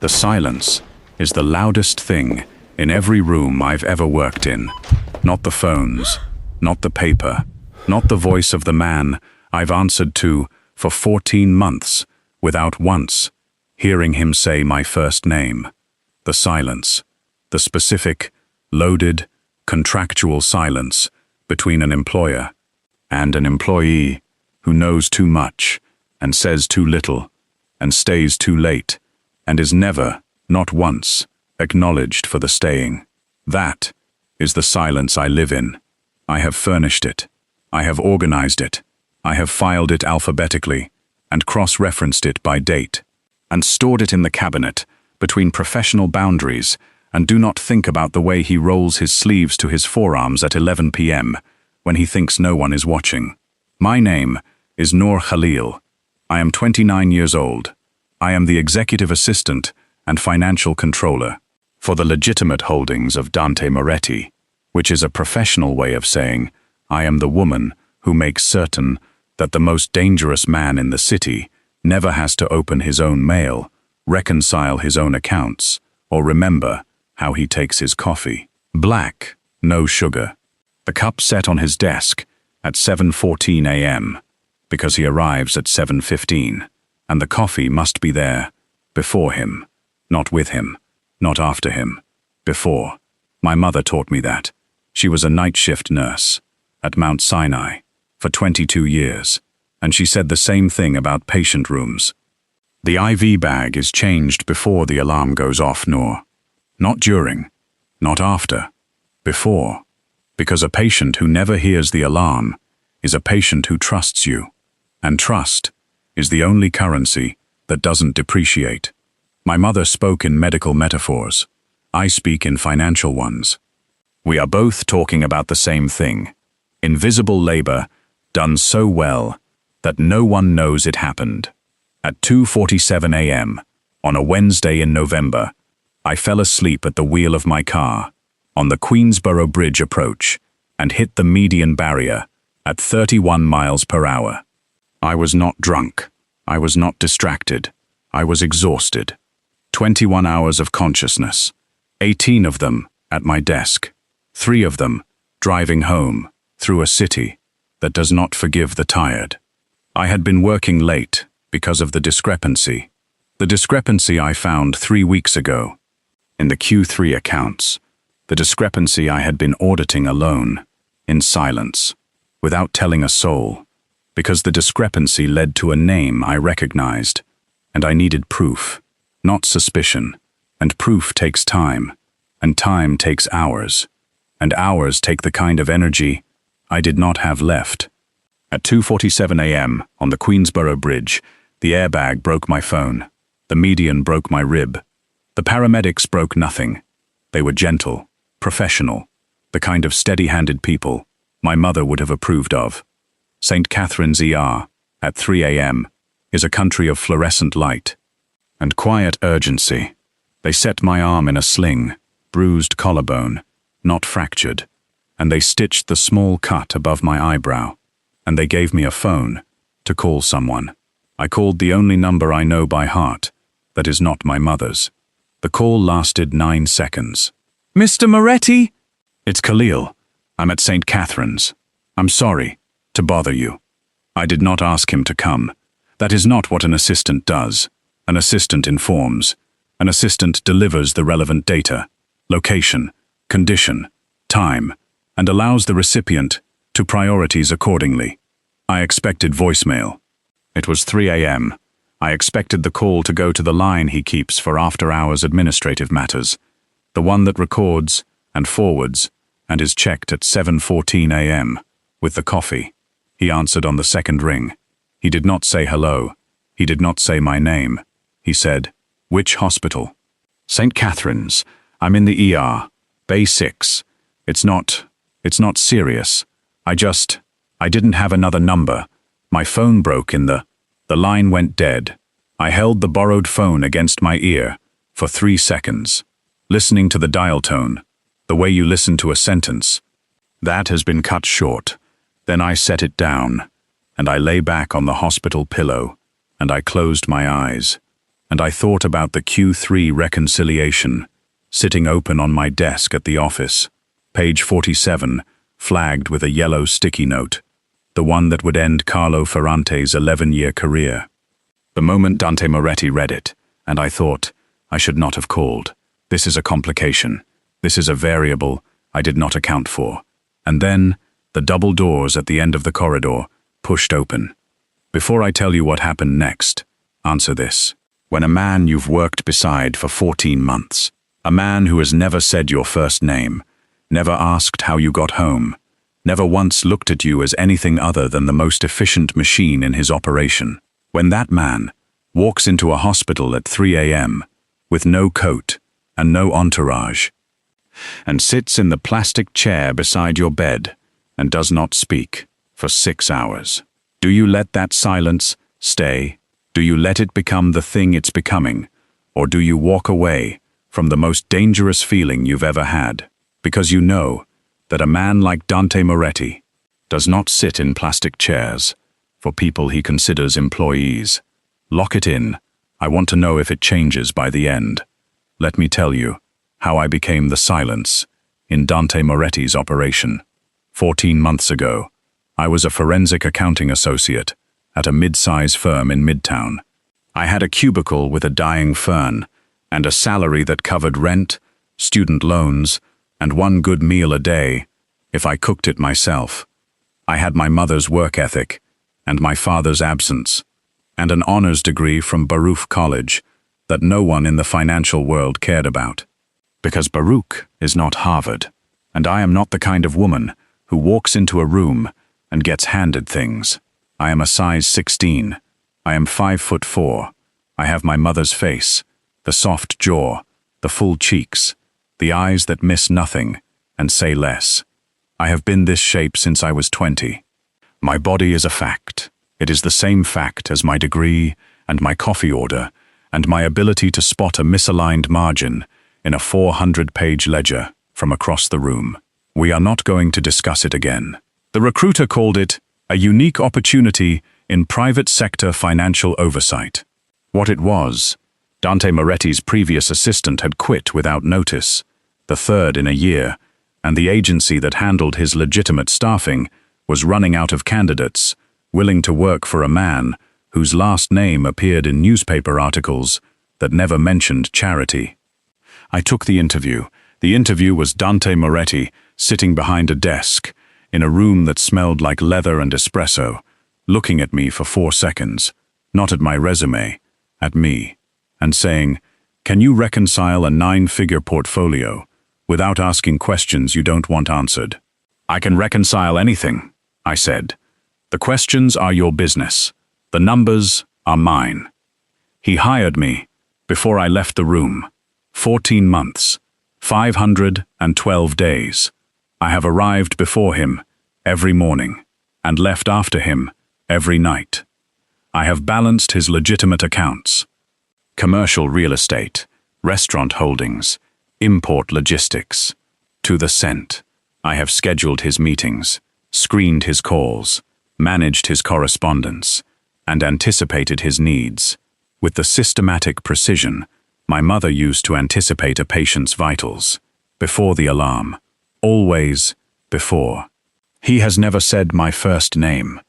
The silence is the loudest thing in every room I've ever worked in. Not the phones, not the paper, not the voice of the man I've answered to for 14 months without once hearing him say my first name. The silence, the specific, loaded, contractual silence between an employer and an employee who knows too much and says too little and stays too late and is never, not once, acknowledged for the staying. That is the silence I live in. I have furnished it. I have organized it. I have filed it alphabetically and cross-referenced it by date and stored it in the cabinet between professional boundaries, and do not think about the way he rolls his sleeves to his forearms at 11 p.m. when he thinks no one is watching. My name is Noor Khalil. I am 29 years old. I am the executive assistant and financial controller for the legitimate holdings of Dante Moretti, which is a professional way of saying I am the woman who makes certain that the most dangerous man in the city never has to open his own mail, reconcile his own accounts, or remember how he takes his coffee. Black, no sugar. The cup set on his desk at 7:14 a.m. because he arrives at 7:15, and the coffee must be there before him, not with him, not after him, before. My mother taught me that. She was a night shift nurse at Mount Sinai for 22 years, and she said the same thing about patient rooms. The IV bag is changed before the alarm goes off, Noor. Not during, not after, before. Because a patient who never hears the alarm is a patient who trusts you, and trust is the only currency that doesn't depreciate. My mother spoke in medical metaphors. I speak in financial ones. We are both talking about the same thing. Invisible labor done so well that no one knows it happened. At 2:47 a.m. on a Wednesday in November, I fell asleep at the wheel of my car on the Queensborough Bridge approach and hit the median barrier at 31 miles per hour. I was not drunk. I was not distracted. I was exhausted. 21 hours of consciousness, 18 of them at my desk, 3 of them driving home through a city that does not forgive the tired. I had been working late because of the discrepancy. The discrepancy I found 3 weeks ago in the Q3 accounts. The discrepancy I had been auditing alone, in silence, without telling a soul, because the discrepancy led to a name I recognized, and I needed proof, not suspicion, and proof takes time, and time takes hours, and hours take the kind of energy I did not have left. At 2:47 a.m. on the Queensborough Bridge, the airbag broke my phone, the median broke my rib. The paramedics broke nothing. They were gentle, professional, the kind of steady-handed people my mother would have approved of. St. Catherine's ER, at 3 a.m., is a country of fluorescent light and quiet urgency. They set my arm in a sling, bruised collarbone, not fractured, and they stitched the small cut above my eyebrow, and they gave me a phone to call someone. I called the only number I know by heart that is not my mother's. The call lasted 9 seconds. Mr. Moretti? It's Khalil. I'm at St. Catherine's. I'm sorry to bother you. I did not ask him to come. That is not what an assistant does. An assistant informs. An assistant delivers the relevant data, location, condition, time, and allows the recipient to priorities accordingly. I expected voicemail. It was 3 a.m. I expected the call to go to the line he keeps for after-hours administrative matters, the one that records and forwards and is checked at 7:14 a.m. with the coffee. He answered on the second ring. He did not say hello. He did not say my name. He said, "Which hospital?" "St. Catherine's. I'm in the ER. Bay 6. It's not serious. I didn't have another number. My phone broke in the line went dead. I held the borrowed phone against my ear for 3 seconds, listening to the dial tone, the way you listen to a sentence. That has been cut short. Then I set it down, and I lay back on the hospital pillow, and I closed my eyes, and I thought about the Q3 reconciliation, sitting open on my desk at the office. Page 47, flagged with a yellow sticky note, the one that would end Carlo Ferrante's 11-year career. The moment Dante Moretti read it, and I thought, I should not have called. This is a complication. This is a variable I did not account for. And then, the double doors at the end of the corridor pushed open. Before I tell you what happened next, answer this. When a man you've worked beside for 14 months, a man who has never said your first name, never asked how you got home, never once looked at you as anything other than the most efficient machine in his operation, when that man walks into a hospital at 3 a.m. with no coat and no entourage, and sits in the plastic chair beside your bed and does not speak for 6 hours, do you let that silence stay? Do you let it become the thing it's becoming? Or do you walk away from the most dangerous feeling you've ever had? Because you know that a man like Dante Moretti does not sit in plastic chairs for people he considers employees. Lock it in. I want to know if it changes by the end. Let me tell you how I became the silence in Dante Moretti's operation. 14 months ago, I was a forensic accounting associate at a mid-size firm in Midtown. I had a cubicle with a dying fern and a salary that covered rent, student loans, and one good meal a day if I cooked it myself. I had my mother's work ethic and my father's absence, and an honors degree from Baruch College that no one in the financial world cared about. Because Baruch is not Harvard, and I am not the kind of woman who walks into a room and gets handed things. I am a size 16. I am 5'4". I have my mother's face, the soft jaw, the full cheeks, the eyes that miss nothing and say less. I have been this shape since I was 20. My body is a fact. It is the same fact as my degree and my coffee order and my ability to spot a misaligned margin in a 400-page ledger from across the room. We are not going to discuss it again. The recruiter called it a unique opportunity in private sector financial oversight. What it was, Dante Moretti's previous assistant had quit without notice, the third in a year, and the agency that handled his legitimate staffing was running out of candidates willing to work for a man whose last name appeared in newspaper articles that never mentioned charity. I took the interview. The interview was Dante Moretti sitting behind a desk in a room that smelled like leather and espresso, looking at me for 4 seconds, not at my resume, at me, and saying, "Can you reconcile a 9-figure portfolio without asking questions you don't want answered?" "I can reconcile anything," I said. "The questions are your business. The numbers are mine." He hired me before I left the room. 14 months, 512 days. I have arrived before him every morning and left after him every night. I have balanced his legitimate accounts: commercial real estate, restaurant holdings, import logistics. To the cent. I have scheduled his meetings, screened his calls, managed his correspondence, and anticipated his needs with the systematic precision my mother used to anticipate a patient's vitals, before the alarm, always before. He has never said my first name.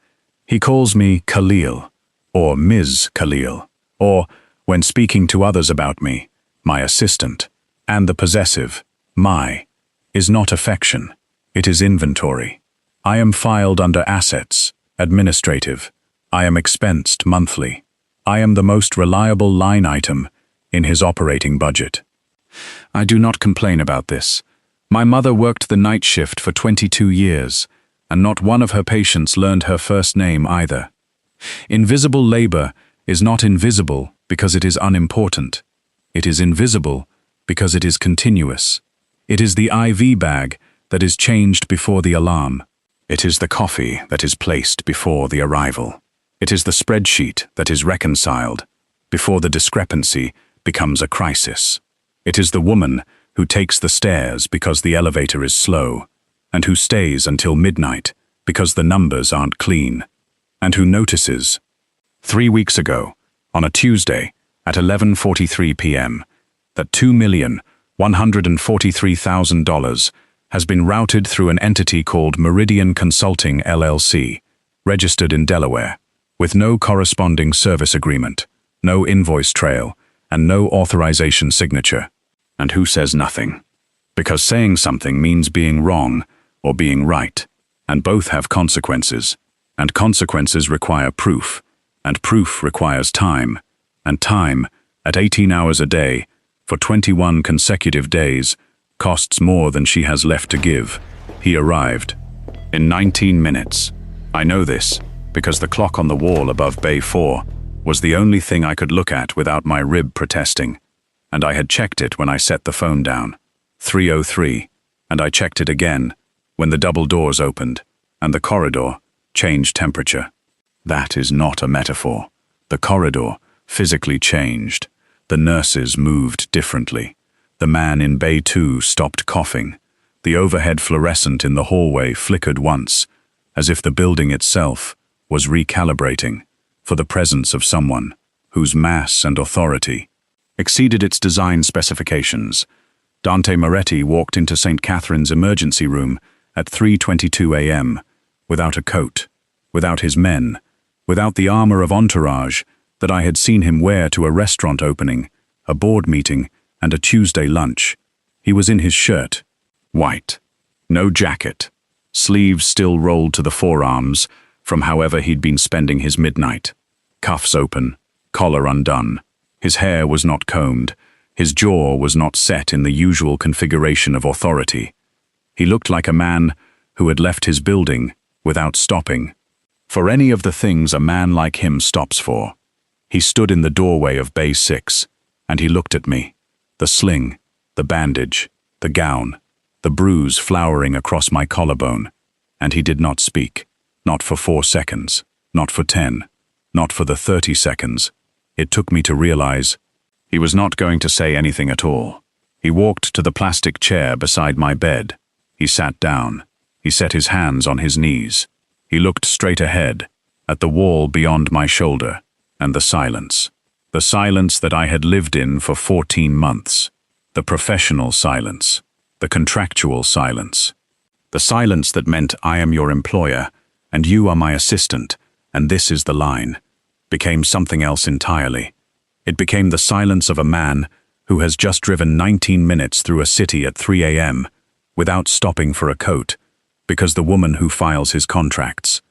He calls me Khalil, or Ms. Khalil, or, when speaking to others about me, my assistant, and the possessive, my, is not affection, it is inventory. I am filed under assets, administrative. I am expensed monthly. I am the most reliable line item in his operating budget. I do not complain about this. My mother worked the night shift for 22 years, and not one of her patients learned her first name either. Invisible labor is not invisible because it is unimportant. It is invisible because it is continuous. It is the IV bag that is changed before the alarm. It is the coffee that is placed before the arrival. It is the spreadsheet that is reconciled before the discrepancy becomes a crisis. It is the woman who takes the stairs because the elevator is slow, and who stays until midnight because the numbers aren't clean, and who notices. 3 weeks ago, on a Tuesday, at 11:43 p.m. that $2,143,000 has been routed through an entity called Meridian Consulting LLC, registered in Delaware, with no corresponding service agreement, no invoice trail, and no authorization signature. And who says nothing? Because saying something means being wrong or being right, and both have consequences, and consequences require proof, and proof requires time, and time, at 18 hours a day, for 21 consecutive days, costs more than she has left to give. He arrived in 19 minutes. I know this because the clock on the wall above Bay 4 was the only thing I could look at without my rib protesting, and I had checked it when I set the phone down. 3:03, and I checked it again when the double doors opened and the corridor changed temperature. That is not a metaphor. The corridor physically changed. The nurses moved differently. The man in Bay 2 stopped coughing. The overhead fluorescent in the hallway flickered once, as if the building itself was recalibrating for the presence of someone whose mass and authority exceeded its design specifications. Dante Moretti walked into St. Catherine's emergency room at 3:22 a.m. without a coat, without his men, without the armor of entourage that I had seen him wear to a restaurant opening, a board meeting, and a Tuesday lunch. He was in his shirt, white, no jacket, sleeves still rolled to the forearms from however he'd been spending his midnight, cuffs open, collar undone. His hair was not combed, his jaw was not set in the usual configuration of authority. He looked like a man who had left his building without stopping for any of the things a man like him stops for. He stood in the doorway of Bay 6, and he looked at me. The sling, the bandage, the gown, the bruise flowering across my collarbone, and he did not speak, not for 4 seconds, not for 10, not for the 30 seconds. It took me to realize he was not going to say anything at all. He walked to the plastic chair beside my bed. He sat down. He set his hands on his knees. He looked straight ahead, at the wall beyond my shoulder, and the silence that I had lived in for 14 months, the professional silence, the contractual silence, the silence that meant I am your employer, and you are my assistant, and this is the line, became something else entirely. It became the silence of a man who has just driven 19 minutes through a city at 3 a.m. without stopping for a coat, because the woman who files his contracts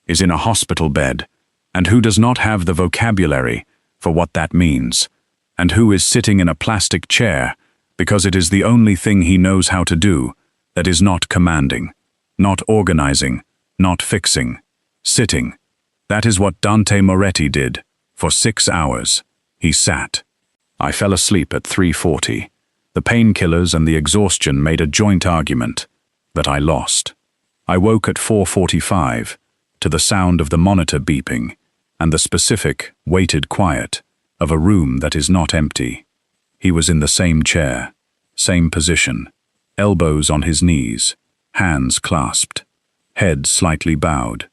is in a hospital bed, and who does not have the vocabulary for what that means, and who is sitting in a plastic chair because it is the only thing he knows how to do that is not commanding, not organizing, not fixing, sitting. That is what Dante Moretti did for 6 hours. He sat. I fell asleep at 3:40. The painkillers and the exhaustion made a joint argument that I lost. I woke at 4:45 to the sound of the monitor beeping and the specific, weighted quiet of a room that is not empty. He was in the same chair, same position, elbows on his knees, hands clasped, head slightly bowed.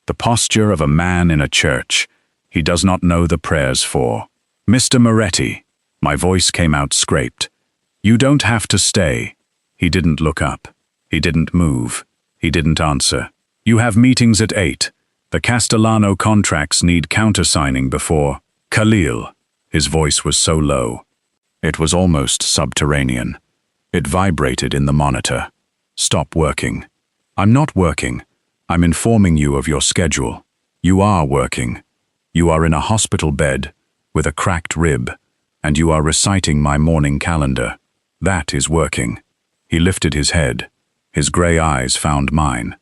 The posture of a man in a church he does not know the prayers for. "Mr. Moretti," my voice came out scraped. "You don't have to stay." He didn't look up. He didn't move. He didn't answer. "You have meetings at 8. The Castellano contracts need countersigning before." "Khalil." His voice was so low. It was almost subterranean. It vibrated in the monitor. "Stop working." "I'm not working. I'm informing you of your schedule. You are working. You are in a hospital bed with a cracked rib, and you are reciting my morning calendar. That is working." He lifted his head. His gray eyes found mine.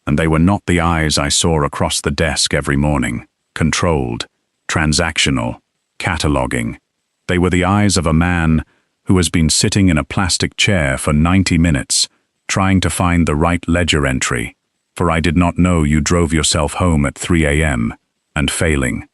And they were not the eyes I saw across the desk every morning, controlled, transactional, cataloging. They were the eyes of a man who has been sitting in a plastic chair for 90 minutes, trying to find the right ledger entry, for I did not know you drove yourself home at 3 a.m., and failing.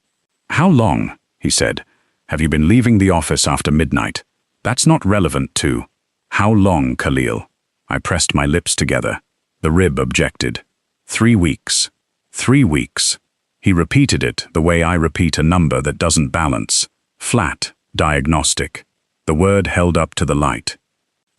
"How long," he said, "have you been leaving the office after midnight? That's not relevant to." "How long, Khalil?" I pressed my lips together. The rib objected. 3 weeks. 3 weeks. He repeated it the way I repeat a number that doesn't balance. Flat, diagnostic. The word held up to the light.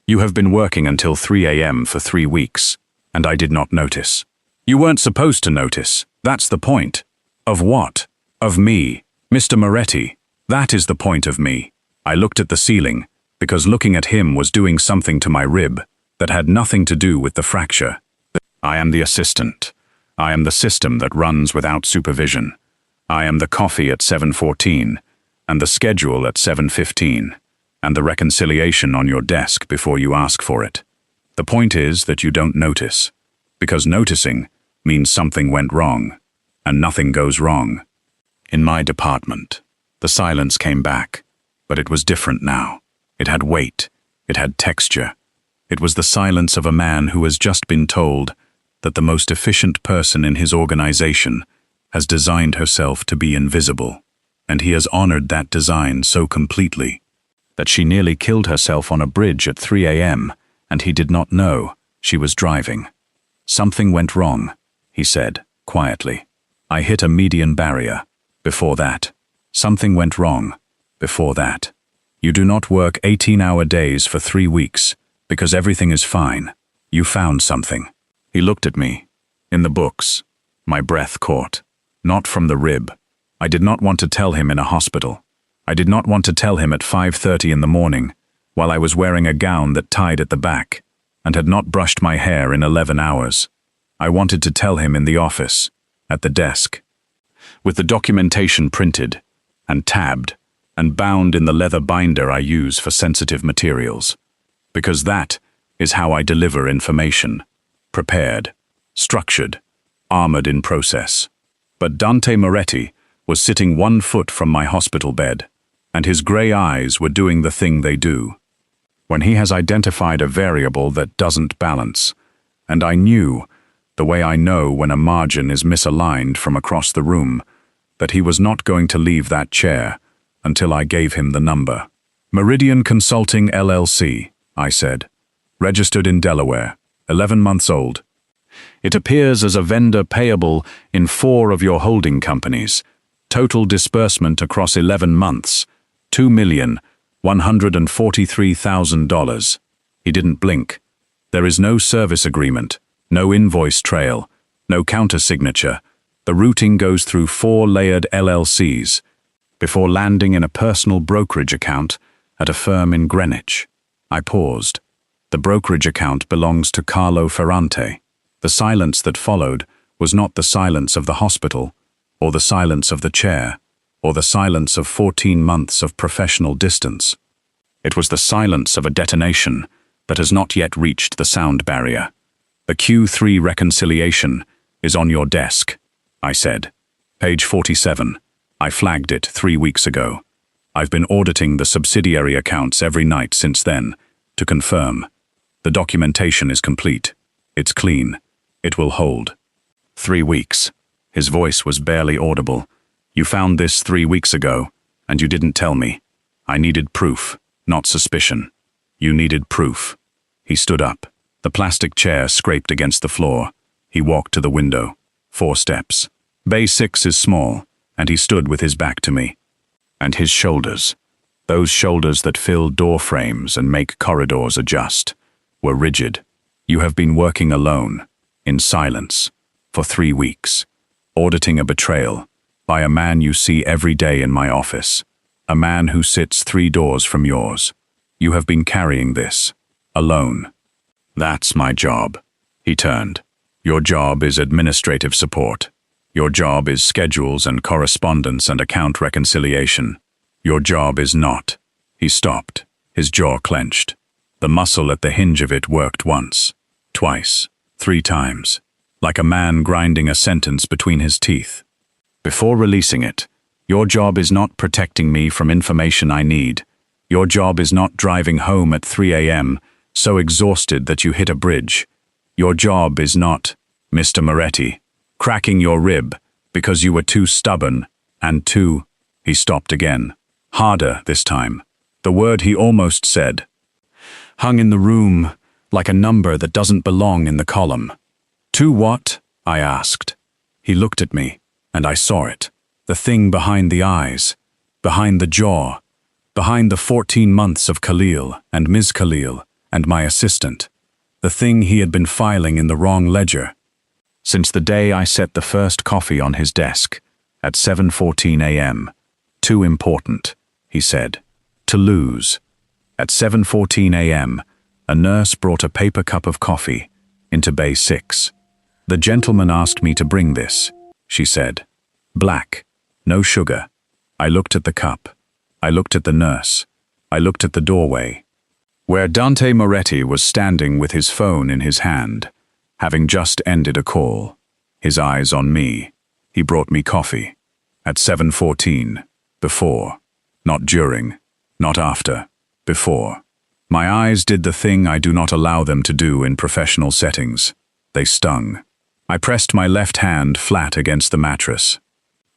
You have been working until 3 a.m. for 3 weeks, and I did not notice. You weren't supposed to notice. That's the point. Of what? Of me, Mr. Moretti. That is the point of me. I looked at the ceiling, because looking at him was doing something to my rib that had nothing to do with the fracture. I am the assistant. I am the system that runs without supervision. I am the coffee at 7:14, and the schedule at 7:15, and the reconciliation on your desk before you ask for it. The point is that you don't notice, because noticing means something went wrong, and nothing goes wrong. In my department, the silence came back, but it was different now. It had weight. It had texture. It was the silence of a man who has just been told that the most efficient person in his organization has designed herself to be invisible, and he has honored that design so completely that she nearly killed herself on a bridge at 3 a.m., and he did not know she was driving. Something went wrong, he said, quietly. I hit a median barrier. Before that. Something went wrong. Before that. You do not work 18-hour days for 3 weeks because everything is fine. You found something. He looked at me. In the books. My breath caught. Not from the rib. I did not want to tell him in a hospital. I did not want to tell him at 5:30 in the morning, while I was wearing a gown that tied at the back, and had not brushed my hair in 11 hours. I wanted to tell him in the office, at the desk, with the documentation printed, and tabbed, and bound in the leather binder I use for sensitive materials. Because that is how I deliver information. Prepared, structured, armored in process. But Dante Moretti was sitting 1 foot from my hospital bed, and his grey eyes were doing the thing they do. When he has identified a variable that doesn't balance, and I knew, the way I know when a margin is misaligned from across the room, that he was not going to leave that chair until I gave him the number. Meridian Consulting LLC, I said. Registered in Delaware, 11 months old. It appears as a vendor payable in 4 of your holding companies. Total disbursement across 11 months, $2,143,000. He didn't blink. There is no service agreement, no invoice trail, no counter-signature. The routing goes through 4 layered LLCs before landing in a personal brokerage account at a firm in Greenwich. I paused. The brokerage account belongs to Carlo Ferrante. The silence that followed was not the silence of the hospital, or the silence of the chair, or the silence of 14 months of professional distance. It was the silence of a detonation that has not yet reached the sound barrier. The Q3 reconciliation is on your desk, I said. Page 47. I flagged it 3 weeks ago. I've been auditing the subsidiary accounts every night since then, to confirm. The documentation is complete. It's clean. It will hold. 3 weeks. His voice was barely audible. You found this 3 weeks ago, and you didn't tell me. I needed proof, not suspicion. You needed proof. He stood up. The plastic chair scraped against the floor. He walked to the window. 4 steps. Bay 6 is small, and he stood with his back to me. And his shoulders, those shoulders that fill door frames and make corridors adjust, were rigid. You have been working alone, in silence, for 3 weeks, auditing a betrayal by a man you see every day in my office, a man who sits 3 doors from yours. You have been carrying this, alone. That's my job. He turned. Your job is administrative support. Your job is schedules and correspondence and account reconciliation. Your job is not. He stopped, his jaw clenched. The muscle at the hinge of it worked once, twice, 3 times, like a man grinding a sentence between his teeth. Before releasing it, your job is not protecting me from information I need. Your job is not driving home at 3 a.m., so exhausted that you hit a bridge. Your job is not, Mr. Moretti, cracking your rib because you were too stubborn and too... He stopped again, harder this time. The word he almost said, hung in the room like a number that doesn't belong in the column. To what? I asked. He looked at me, and I saw it. The thing behind the eyes. behind the jaw, behind the 14 months of Khalil and Ms. Khalil and my assistant, the thing he had been filing in the wrong ledger. Since the day I set the first coffee on his desk, at 7:14 a.m., too important, he said, to lose. At 7:14 a.m., a nurse brought a paper cup of coffee into Bay 6. The gentleman asked me to bring this, she said. Black, no sugar. I looked at the cup. I looked at the nurse. I looked at the doorway, where Dante Moretti was standing with his phone in his hand, having just ended a call, his eyes on me. He brought me coffee. At 7:14, before, not during, not after, before. My eyes did the thing I do not allow them to do in professional settings. They stung. I pressed my left hand flat against the mattress,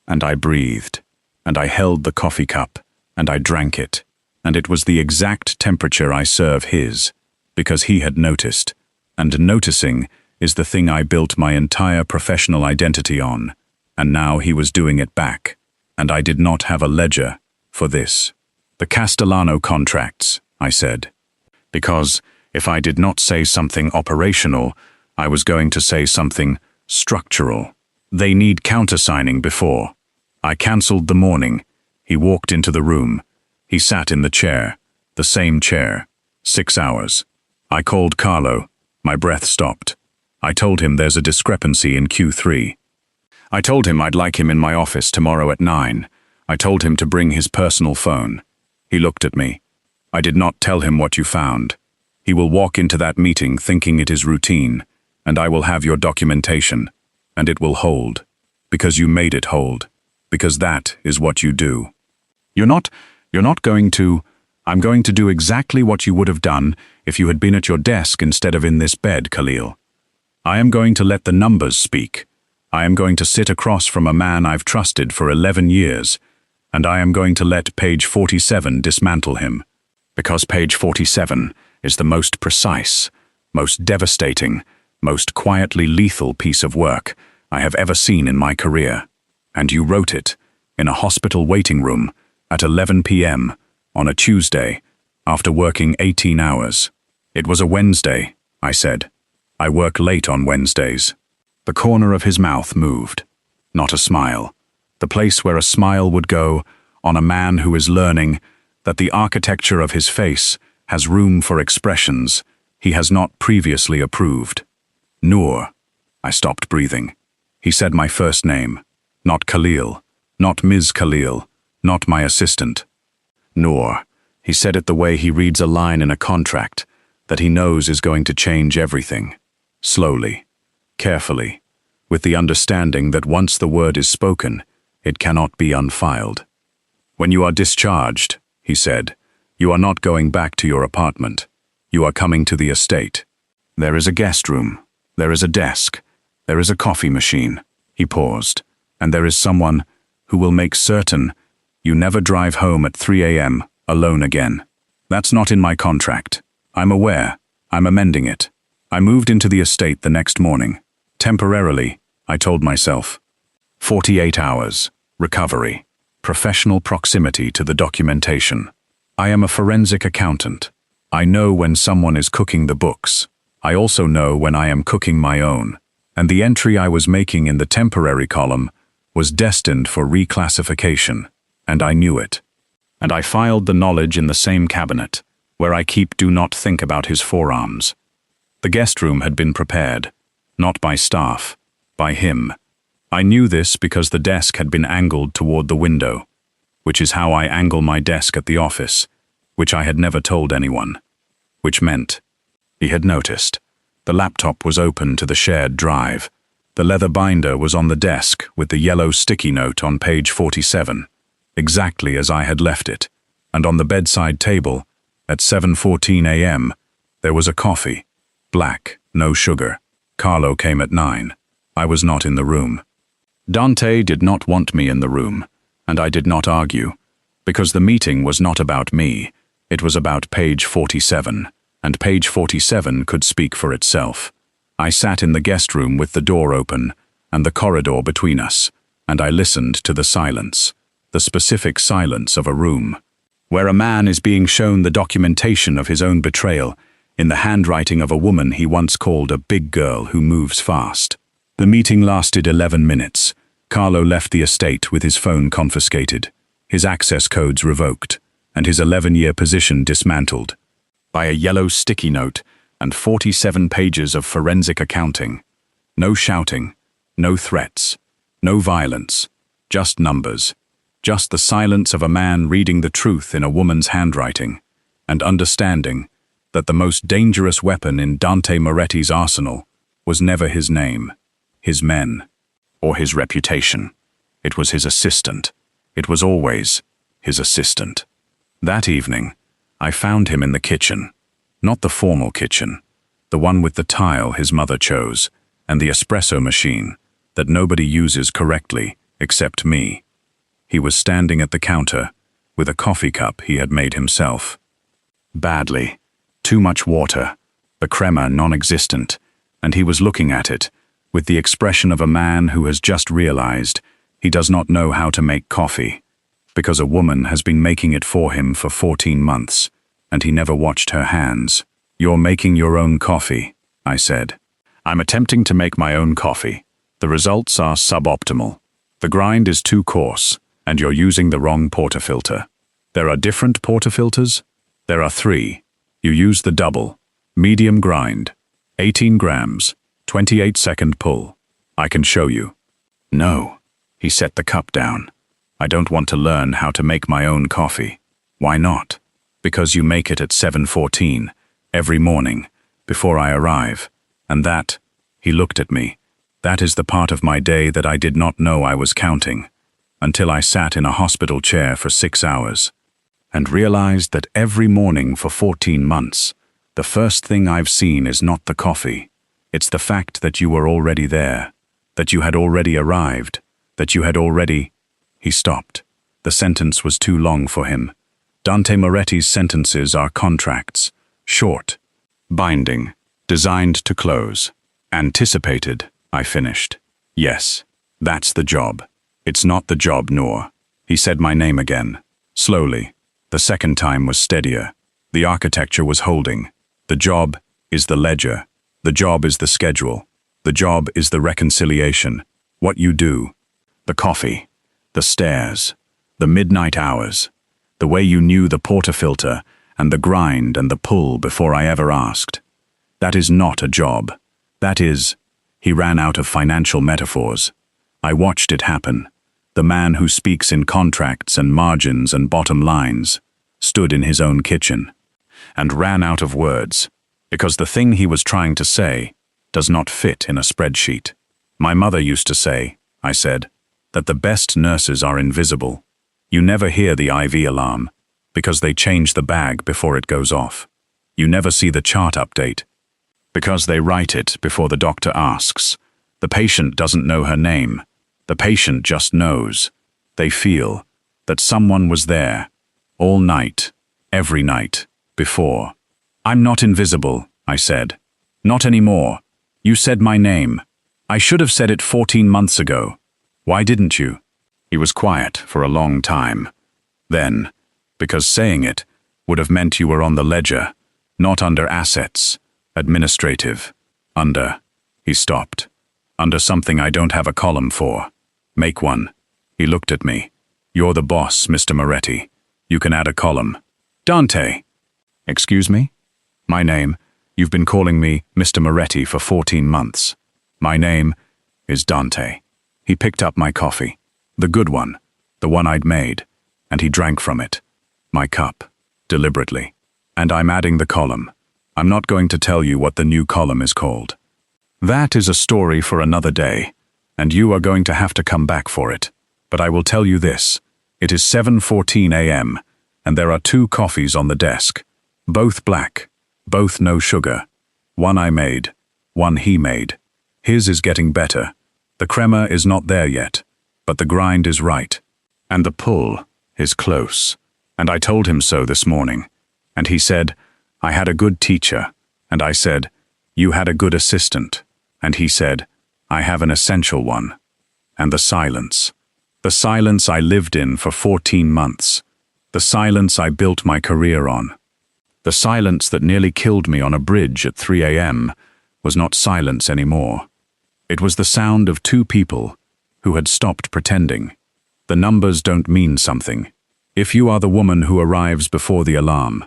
and I breathed, and I held the coffee cup, and I drank it, and it was the exact temperature I serve his, because he had noticed, and noticing is the thing I built my entire professional identity on, and now he was doing it back, and I did not have a ledger for this. The Castellano contracts, I said, because if I did not say something operational, I was going to say something structural. They need countersigning before. I cancelled the morning. He walked into the room. He sat in the chair, the same chair, 6 hours. I called Carlo. My breath stopped. I told him there's a discrepancy in Q3. I told him I'd like him in my office tomorrow at 9. I told him to bring his personal phone. He looked at me. I did not tell him what you found. He will walk into that meeting thinking it is routine, and I will have your documentation, and it will hold, because you made it hold, because that is what you do. You're not going to. I'm going to do exactly what you would have done if you had been at your desk instead of in this bed, Khalil. I am going to let the numbers speak. I am going to sit across from a man I've trusted for 11 years, and I am going to let page 47 dismantle him, because page 47 is the most precise, most devastating, most quietly lethal piece of work I have ever seen in my career. And you wrote it in a hospital waiting room at 11 p.m. on a Tuesday after working 18 hours. It was a Wednesday, I said. I work late on Wednesdays. The corner of his mouth moved. Not a smile. The place where a smile would go on a man who is learning that the architecture of his face has room for expressions he has not previously approved. Noor. I stopped breathing. He said my first name. Not Khalil. Not Ms. Khalil. Not my assistant. Noor. He said it the way he reads a line in a contract that he knows is going to change everything. Slowly. Carefully. With the understanding that once the word is spoken, it cannot be unfiled. When you are discharged, he said, you are not going back to your apartment. You are coming to the estate. There is a guest room. There is a desk. There is a coffee machine. He paused. And there is someone who will make certain you never drive home at 3 a.m. alone again. That's not in my contract. I'm aware. I'm amending it. I moved into the estate the next morning. Temporarily, I told myself. 48 hours. Recovery. Professional proximity to the documentation. I am a forensic accountant. I know when someone is cooking the books. I also know when I am cooking my own. And the entry I was making in the temporary column was destined for reclassification, and I knew it. And I filed the knowledge in the same cabinet, where I keep do not think about his forearms. The guest room had been prepared, not by staff, by him. I knew this because the desk had been angled toward the window, which is how I angle my desk at the office, which I had never told anyone. Which meant, he had noticed, the laptop was open to the shared drive. The leather binder was on the desk with the yellow sticky note on page 47, exactly as I had left it, and on the bedside table, at 7:14 a.m., there was a coffee. Black, no sugar. Carlo came at 9. I was not in the room. Dante did not want me in the room, and I did not argue, because the meeting was not about me. It was about page 47, and page 47 could speak for itself. I sat in the guest room with the door open and the corridor between us, and I listened to the silence. the specific silence of a room, where a man is being shown the documentation of his own betrayal in the handwriting of a woman he once called a big girl who moves fast. The meeting lasted 11 minutes. Carlo left the estate with his phone confiscated, his access codes revoked, and his 11-year position dismantled by a yellow sticky note and 47 pages of forensic accounting. No shouting, no threats, no violence, just numbers, just the silence of a man reading the truth in a woman's handwriting, and understanding that the most dangerous weapon in Dante Moretti's arsenal was never his name, his men, or his reputation. It was his assistant. It was always his assistant. That evening, I found him in the kitchen, not the formal kitchen, the one with the tile his mother chose, and the espresso machine that nobody uses correctly except me. He was standing at the counter with a coffee cup he had made himself. Badly. Too much water, the crema non-existent, and he was looking at it with the expression of a man who has just realized he does not know how to make coffee, because a woman has been making it for him for 14 months, and he never watched her hands. "You're making your own coffee," I said. "I'm attempting to make my own coffee. The results are suboptimal. The grind is too coarse, and you're using the wrong portafilter. There are different portafilters? There are 3. You use the double, medium grind, 18 grams, 28-second pull. I can show you." "No." He set the cup down. "I don't want to learn how to make my own coffee." "Why not?" "Because you make it at 7:14, every morning, before I arrive. And that," he looked at me, "that is the part of my day that I did not know I was counting, until I sat in a hospital chair for 6 hours, and realized that every morning for 14 months, the first thing I've seen is not the coffee. It's the fact that you were already there, that you had already arrived, that you had already—" He stopped. The sentence was too long for him. Dante Moretti's sentences are contracts, short, binding, designed to close. "Anticipated," I finished. "Yes, that's the job." "It's not the job, Noor." He said my name again, slowly. The second time was steadier. The architecture was holding. "The job is the ledger. The job is the schedule. The job is the reconciliation. What you do. The coffee. The stairs. The midnight hours. The way you knew the portafilter and the grind and the pull before I ever asked. That is not a job. That is—" He ran out of financial metaphors. I watched it happen. The man who speaks in contracts and margins and bottom lines stood in his own kitchen and ran out of words, because the thing he was trying to say does not fit in a spreadsheet. "My mother used to say," I said, "that the best nurses are invisible. You never hear the IV alarm, because they change the bag before it goes off. You never see the chart update, because they write it before the doctor asks. The patient doesn't know her name. The patient just knows. They feel that someone was there, all night, every night, before." "I'm not invisible," I said. "Not anymore. You said my name. I should have said it 14 months ago. Why didn't you?" He was quiet for a long time. Then, because saying it would have meant you were on the ledger, not under assets, administrative, under— He stopped. "Under something I don't have a column for. Make one." He looked at me. "You're the boss, Mr. Moretti. You can add a column." "Dante." "Excuse me?" "My name, you've been calling me Mr. Moretti for 14 months. My name is Dante." He picked up my coffee, the good one, the one I'd made, and he drank from it. My cup, deliberately. "And I'm adding the column. I'm not going to tell you what the new column is called. That is a story for another day, and you are going to have to come back for it. But I will tell you this. It is 7:14 a.m., and there are 2 coffees on the desk. Both black, both no sugar. One I made, one he made. His is getting better. The crema is not there yet, but the grind is right. And the pull is close. And I told him so this morning. And he said, I had a good teacher. And I said, you had a good assistant. And he said, I have an essential one. And the silence. The silence I lived in for 14 months. The silence I built my career on. The silence that nearly killed me on a bridge at 3 a.m. was not silence anymore. It was the sound of two people who had stopped pretending. The numbers don't mean something. If you are the woman who arrives before the alarm,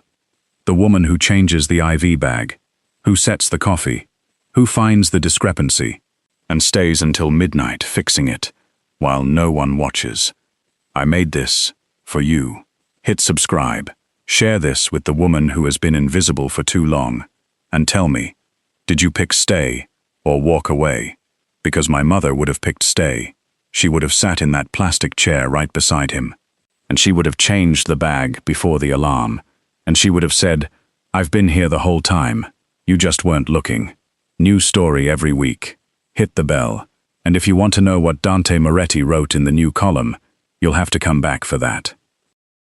the woman who changes the IV bag, who sets the coffee, who finds the discrepancy, and stays until midnight fixing it, while no one watches. I made this for you. Hit subscribe. Share this with the woman who has been invisible for too long. And tell me, did you pick stay or walk away? Because my mother would have picked stay. She would have sat in that plastic chair right beside him. And she would have changed the bag before the alarm. And she would have said, "I've been here the whole time. You just weren't looking." New story every week. Hit the bell. And if you want to know what Dante Moretti wrote in the new column, you'll have to come back for that.